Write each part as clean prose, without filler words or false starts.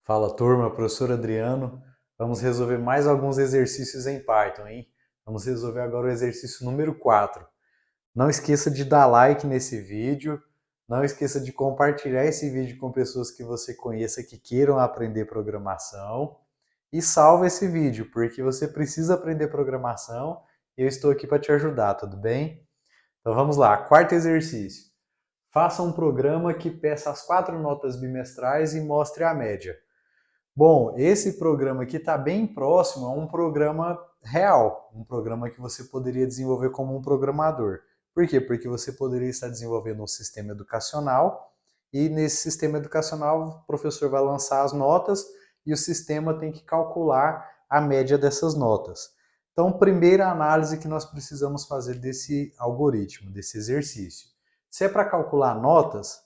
Fala turma, professor Adriano. Vamos resolver mais alguns exercícios em Python, hein? Vamos resolver agora o exercício número 4. Não esqueça de dar like nesse vídeo, não esqueça de compartilhar esse vídeo com pessoas que você conheça que queiram aprender programação e salva esse vídeo, porque você precisa aprender programação e eu estou aqui para te ajudar, tudo bem? Então vamos lá, quarto exercício. Faça um programa que peça as 4 notas bimestrais e mostre a média. Bom, esse programa aqui está bem próximo a um programa real, um programa que você poderia desenvolver como um programador. Por quê? Porque você poderia estar desenvolvendo um sistema educacional e nesse sistema educacional o professor vai lançar as notas e o sistema tem que calcular a média dessas notas. Então, primeira análise que nós precisamos fazer desse algoritmo, desse exercício. Se é para calcular notas,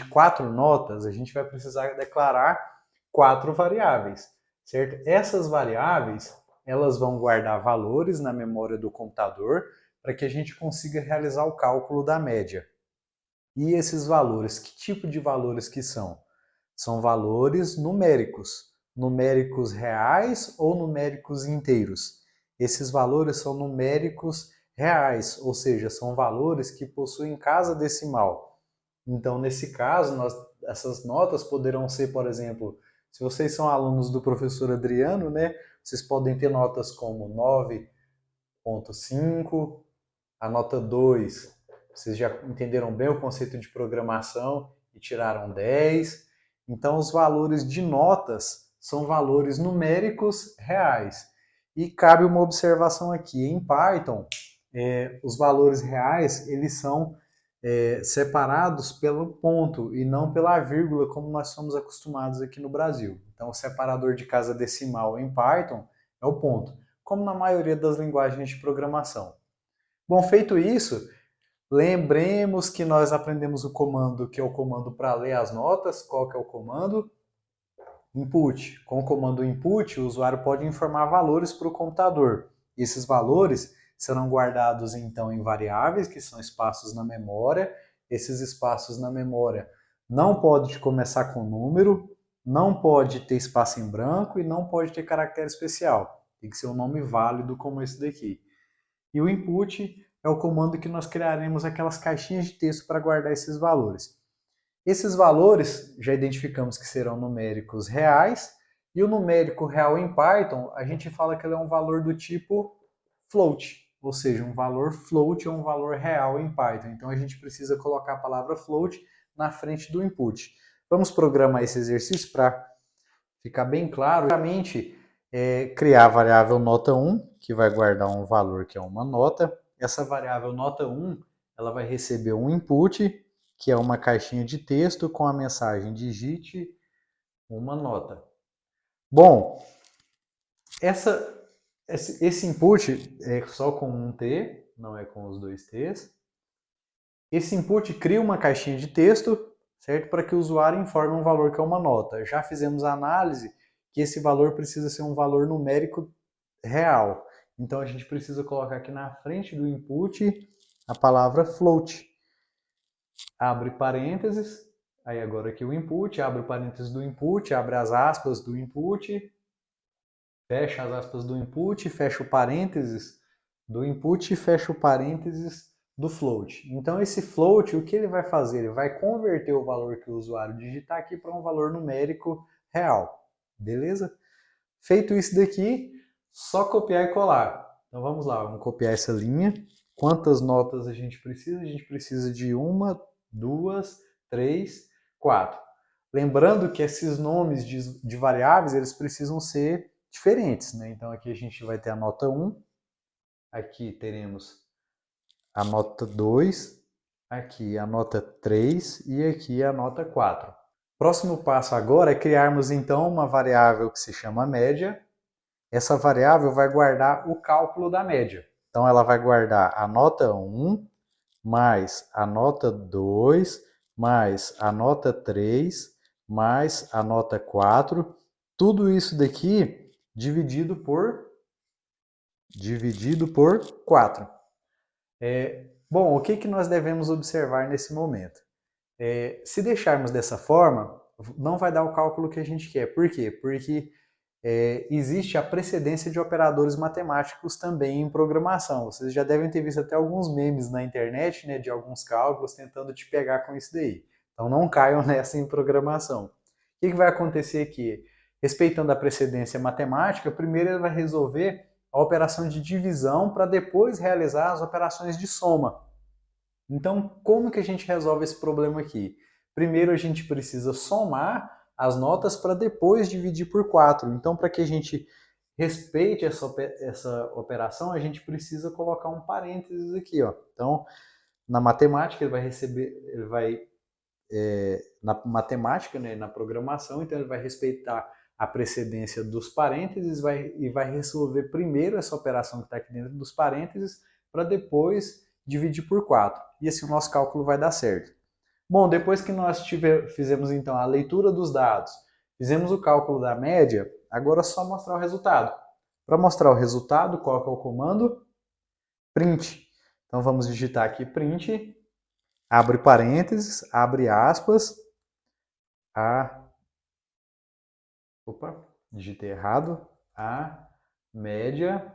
quatro notas, a gente vai precisar declarar 4 variáveis, certo? Essas variáveis, elas vão guardar valores na memória do computador para que a gente consiga realizar o cálculo da média. E esses valores, que tipo de valores que são? São valores numéricos, numéricos reais ou numéricos inteiros. Esses valores são numéricos reais, ou seja, são valores que possuem casa decimal. Então, nesse caso, essas notas poderão ser, por exemplo, se vocês são alunos do professor Adriano, né, vocês podem ter notas como 9,5, a nota 2, vocês já entenderam bem o conceito de programação e tiraram 10. Então, os valores de notas são valores numéricos reais. E cabe uma observação aqui, em Python, os valores reais, eles são separados pelo ponto e não pela vírgula, como nós somos acostumados aqui no Brasil. Então, o separador de casa decimal em Python é o ponto, como na maioria das linguagens de programação. Bom, feito isso, lembremos que nós aprendemos o comando, que é o comando para ler as notas. Qual que é o comando? Input. Com o comando input, o usuário pode informar valores para o computador. Esses valores serão guardados então em variáveis, que são espaços na memória. Esses espaços na memória não pode começar com número, não pode ter espaço em branco e não pode ter caractere especial. Tem que ser um nome válido como esse daqui. E o input é o comando que nós criaremos aquelas caixinhas de texto para guardar esses valores. Esses valores já identificamos que serão numéricos reais, e o numérico real em Python, a gente fala que ele é um valor do tipo float, ou seja, um valor float é um valor real em Python. Então a gente precisa colocar a palavra float na frente do input. Vamos programar esse exercício para ficar bem claro. Primeiramente, criar a variável nota1, que vai guardar um valor que é uma nota. Essa variável nota1, ela vai receber um input, que é uma caixinha de texto com a mensagem digite uma nota. Bom, esse input é só com um T, não é com os dois T's. Esse input cria uma caixinha de texto, certo? Para que o usuário informe um valor que é uma nota. Já fizemos a análise que esse valor precisa ser um valor numérico real. Então a gente precisa colocar aqui na frente do input a palavra float. Abre parênteses, aí agora aqui o input, abre parênteses do input, abre as aspas do input, fecha as aspas do input, fecha o parênteses do input e fecha o parênteses do float. Então esse float, o que ele vai fazer? Ele vai converter o valor que o usuário digitar aqui para um valor numérico real. Beleza? Feito isso daqui, só copiar e colar. Então vamos lá, vamos copiar essa linha. Quantas notas a gente precisa? A gente precisa de 1, 2, 3, 4. Lembrando que esses nomes de variáveis, eles precisam ser diferentes, né? Então aqui a gente vai ter a nota 1, aqui teremos a nota 2, aqui a nota 3 e aqui a nota 4. Próximo passo agora é criarmos então uma variável que se chama média. Essa variável vai guardar o cálculo da média. Então ela vai guardar a nota 1 mais a nota 2 mais a nota 3 mais a nota 4. Tudo isso daqui dividido por 4. Bom, o que nós devemos observar nesse momento? Se deixarmos dessa forma, não vai dar o cálculo que a gente quer. Por quê? Porque existe a precedência de operadores matemáticos também em programação. Vocês já devem ter visto até alguns memes na internet, né, de alguns cálculos tentando te pegar com isso daí. Então não caiam nessa em programação. O que vai acontecer aqui? Respeitando a precedência matemática, primeiro ele vai resolver a operação de divisão para depois realizar as operações de soma. Então, como que a gente resolve esse problema aqui? Primeiro a gente precisa somar as notas para depois dividir por 4. Então, para que a gente respeite essa operação, a gente precisa colocar um parênteses aqui, ó. Então, na matemática na matemática, né, na programação, então ele vai respeitar a precedência dos parênteses e vai resolver primeiro essa operação que está aqui dentro dos parênteses para depois dividir por 4. E assim o nosso cálculo vai dar certo. Bom, depois que nós fizemos então a leitura dos dados, fizemos o cálculo da média, agora é só mostrar o resultado. Para mostrar o resultado, qual que é o comando? Print. Então vamos digitar aqui print, abre parênteses, abre aspas, digitei errado, a média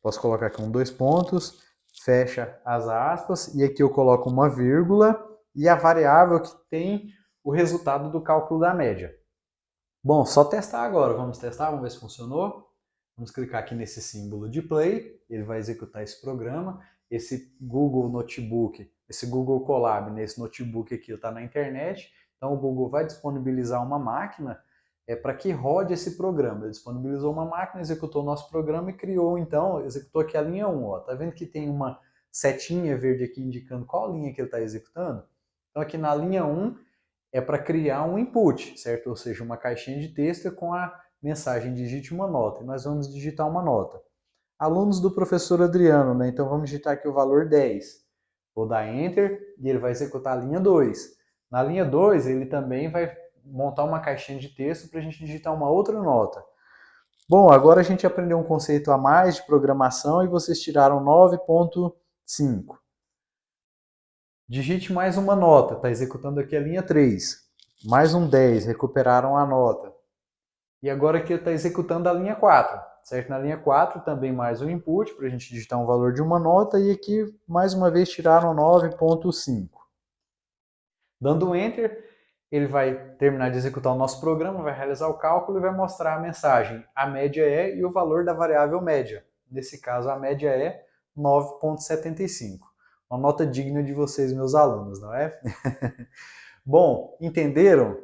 posso colocar aqui um 2 pontos, fecha as aspas, e aqui eu coloco uma vírgula, e a variável que tem o resultado do cálculo da média. Bom, só testar agora, vamos testar, vamos ver se funcionou. Vamos clicar aqui nesse símbolo de play, ele vai executar esse programa. Esse Google Notebook, esse Google Colab, nesse notebook aqui está na internet, então o Google vai disponibilizar uma máquina para que rode esse programa. Ele disponibilizou uma máquina, executou o nosso programa e criou, então, executou aqui a linha 1. Ó. Tá vendo que tem uma setinha verde aqui indicando qual linha que ele está executando? Então aqui na linha 1 é para criar um input, certo? Ou seja, uma caixinha de texto com a mensagem digite uma nota. E nós vamos digitar uma nota. Alunos do professor Adriano, né? Então vamos digitar aqui o valor 10. Vou dar Enter e ele vai executar a linha 2. Na linha 2, ele também vai montar uma caixinha de texto para a gente digitar uma outra nota. Bom, agora a gente aprendeu um conceito a mais de programação e vocês tiraram 9.5. Digite mais uma nota, está executando aqui a linha 3. Mais um 10, recuperaram a nota. E agora aqui está executando a linha 4, certo? Na linha 4 também mais um input para a gente digitar um valor de uma nota e aqui mais uma vez tiraram 9.5. Dando Enter, ele vai terminar de executar o nosso programa, vai realizar o cálculo e vai mostrar a mensagem. A média é e o valor da variável média. Nesse caso, a média é 9.75. Uma nota digna de vocês, meus alunos, não é? Bom, entenderam?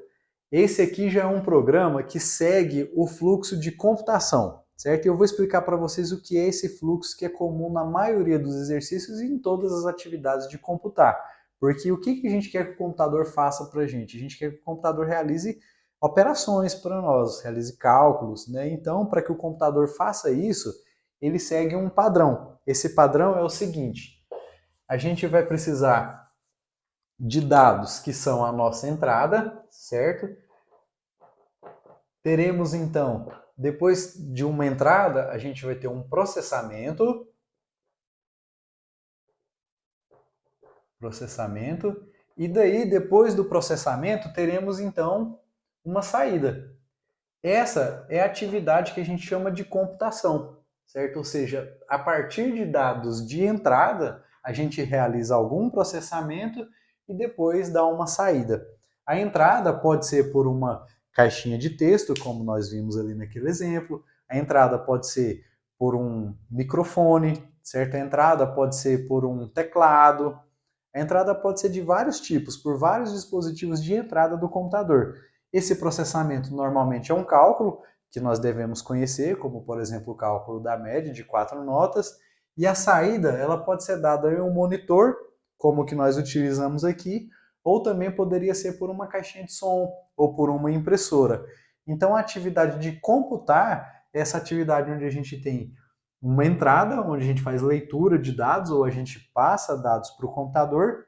Esse aqui já é um programa que segue o fluxo de computação, certo? E eu vou explicar para vocês o que é esse fluxo que é comum na maioria dos exercícios e em todas as atividades de computar. Porque o que a gente quer que o computador faça para a gente? A gente quer que o computador realize operações para nós, realize cálculos, né? Então, para que o computador faça isso, ele segue um padrão. Esse padrão é o seguinte: a gente vai precisar de dados que são a nossa entrada, certo? Teremos então, depois de uma entrada, a gente vai ter um processamento, e daí, depois do processamento, teremos então uma saída. Essa é a atividade que a gente chama de computação, certo? Ou seja, a partir de dados de entrada, a gente realiza algum processamento e depois dá uma saída. A entrada pode ser por uma caixinha de texto, como nós vimos ali naquele exemplo. A entrada pode ser por um microfone, certo? A entrada pode ser por um teclado. A entrada pode ser de vários tipos, por vários dispositivos de entrada do computador. Esse processamento normalmente é um cálculo que nós devemos conhecer, como por exemplo o cálculo da média de 4 notas, e a saída ela pode ser dada em um monitor, como o que nós utilizamos aqui, ou também poderia ser por uma caixinha de som ou por uma impressora. Então a atividade de computar é essa atividade onde a gente tem uma entrada, onde a gente faz leitura de dados ou a gente passa dados para o computador,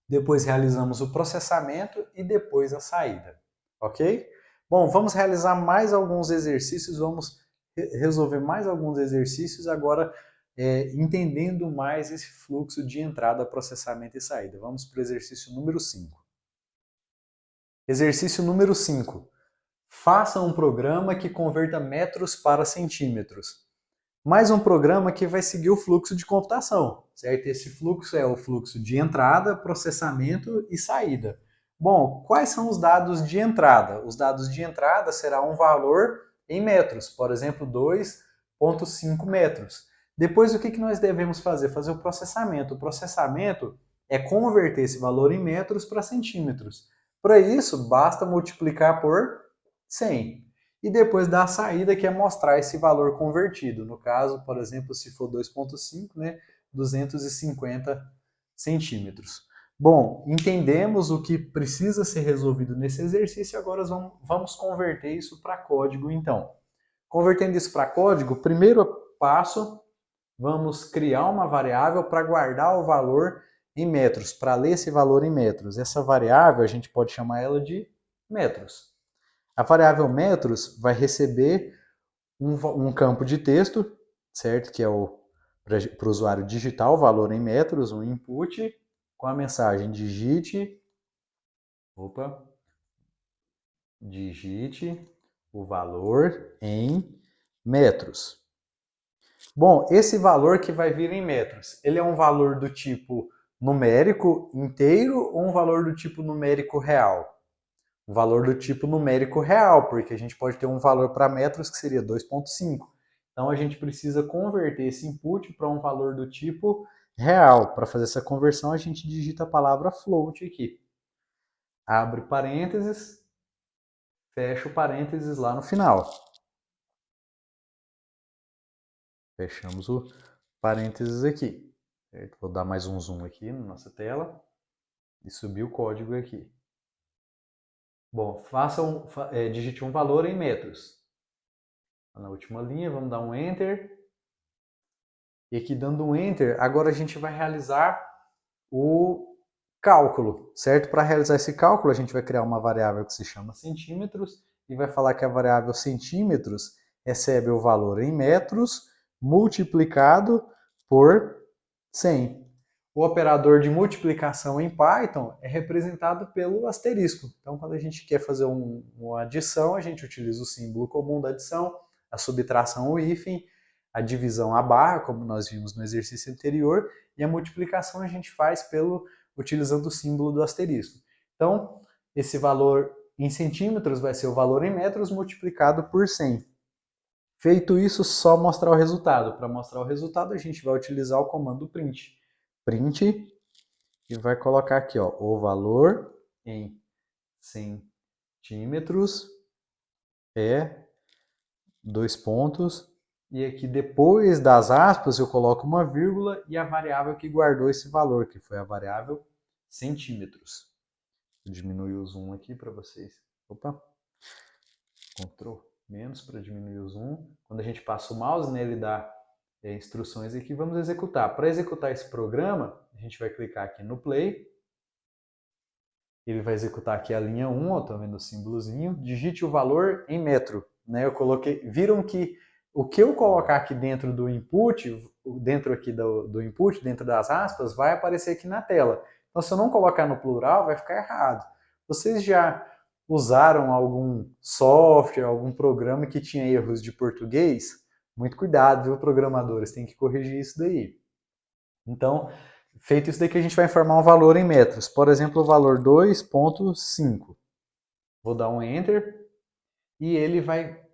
depois realizamos o processamento e depois a saída, ok? Bom, vamos realizar mais alguns exercícios, vamos resolver mais alguns exercícios agora entendendo mais esse fluxo de entrada, processamento e saída. Vamos para o exercício número 5. Exercício número 5. Faça um programa que converta metros para centímetros. Mais um programa que vai seguir o fluxo de computação, certo? Esse fluxo é o fluxo de entrada, processamento e saída. Bom, quais são os dados de entrada? Os dados de entrada será um valor em metros, por exemplo, 2,5 metros. Depois, o que nós devemos fazer? Fazer o processamento. O processamento é converter esse valor em metros para centímetros. Para isso, basta multiplicar por 100. E depois dar a saída, que é mostrar esse valor convertido. No caso, por exemplo, se for 2,5, né, 250 centímetros. Bom, entendemos o que precisa ser resolvido nesse exercício, agora vamos converter isso para código, então. Convertendo isso para código, primeiro passo, vamos criar uma variável para guardar o valor em metros, para ler esse valor em metros. Essa variável, a gente pode chamar ela de metros. A variável metros vai receber um campo de texto, certo? Que é para o usuário digitar o valor em metros, um input, com a mensagem digite o valor em metros. Bom, esse valor que vai vir em metros, ele é um valor do tipo numérico inteiro ou um valor do tipo numérico real? Um valor do tipo numérico real, porque a gente pode ter um valor para metros que seria 2,5. Então a gente precisa converter esse input para um valor do tipo real. Para fazer essa conversão, a gente digita a palavra float aqui. Abre parênteses, fecha o parênteses lá no final. Fechamos o parênteses aqui. Certo? Vou dar mais um zoom aqui na nossa tela e subir o código aqui. Bom, digite um valor em metros. Na última linha, vamos dar um Enter. E aqui dando um Enter, agora a gente vai realizar o cálculo, certo? Para realizar esse cálculo, a gente vai criar uma variável que se chama centímetros e vai falar que a variável centímetros recebe o valor em metros multiplicado por 100. O operador de multiplicação em Python é representado pelo asterisco. Então, quando a gente quer fazer uma adição, a gente utiliza o símbolo comum da adição, a subtração, o hífen, a divisão, a barra, como nós vimos no exercício anterior, e a multiplicação a gente faz utilizando o símbolo do asterisco. Então, esse valor em centímetros vai ser o valor em metros multiplicado por 100. Feito isso, só mostrar o resultado. Para mostrar o resultado, a gente vai utilizar o comando print. Print e vai colocar aqui, ó, o valor em centímetros é 2 pontos. E aqui depois das aspas eu coloco uma vírgula e a variável que guardou esse valor, que foi a variável centímetros. Vou diminuir o zoom aqui para vocês. Opa! Ctrl menos para diminuir o zoom. Quando a gente passa o mouse, né, ele dá instruções aqui. Vamos executar. Para executar esse programa, a gente vai clicar aqui no Play. Ele vai executar aqui a linha 1, ó, tá vendo o símbolozinho. Digite o valor em metro. Né? Eu coloquei. Viram que o que eu colocar aqui dentro do input, dentro aqui do input, dentro das aspas, vai aparecer aqui na tela. Então, se eu não colocar no plural, vai ficar errado. Vocês já usaram algum software, algum programa que tinha erros de português? Muito cuidado, viu, programadores? Tem que corrigir isso daí. Então, feito isso daqui, a gente vai informar um valor em metros. Por exemplo, o valor 2,5. Vou dar um Enter e ele vai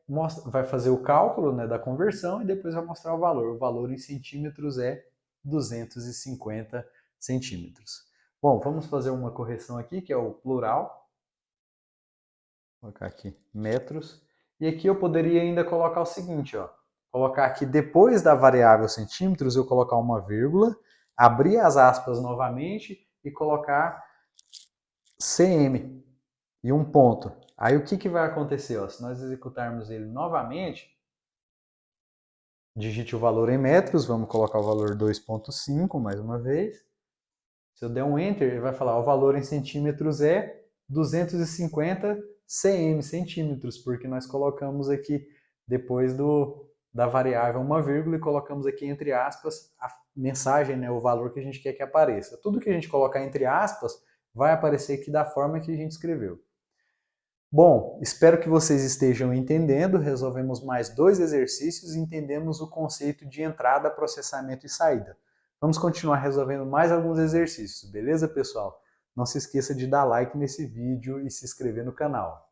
fazer o cálculo, né, da conversão e depois vai mostrar o valor. O valor em centímetros é 250 centímetros. Bom, vamos fazer uma correção aqui, que é o plural. Vou colocar aqui metros. E aqui eu poderia ainda colocar o seguinte, ó. Colocar aqui depois da variável centímetros, eu colocar uma vírgula, abrir as aspas novamente e colocar cm e um ponto. Aí o que vai acontecer? Ó? Se nós executarmos ele novamente, digite o valor em metros, vamos colocar o valor 2,5 mais uma vez. Se eu der um Enter, ele vai falar o valor em centímetros é 250 cm, centímetros, porque nós colocamos aqui depois da variável uma vírgula e colocamos aqui entre aspas a mensagem, né, o valor que a gente quer que apareça. Tudo que a gente colocar entre aspas vai aparecer aqui da forma que a gente escreveu. Bom, espero que vocês estejam entendendo. Resolvemos mais 2 exercícios e entendemos o conceito de entrada, processamento e saída. Vamos continuar resolvendo mais alguns exercícios, beleza, pessoal? Não se esqueça de dar like nesse vídeo e se inscrever no canal.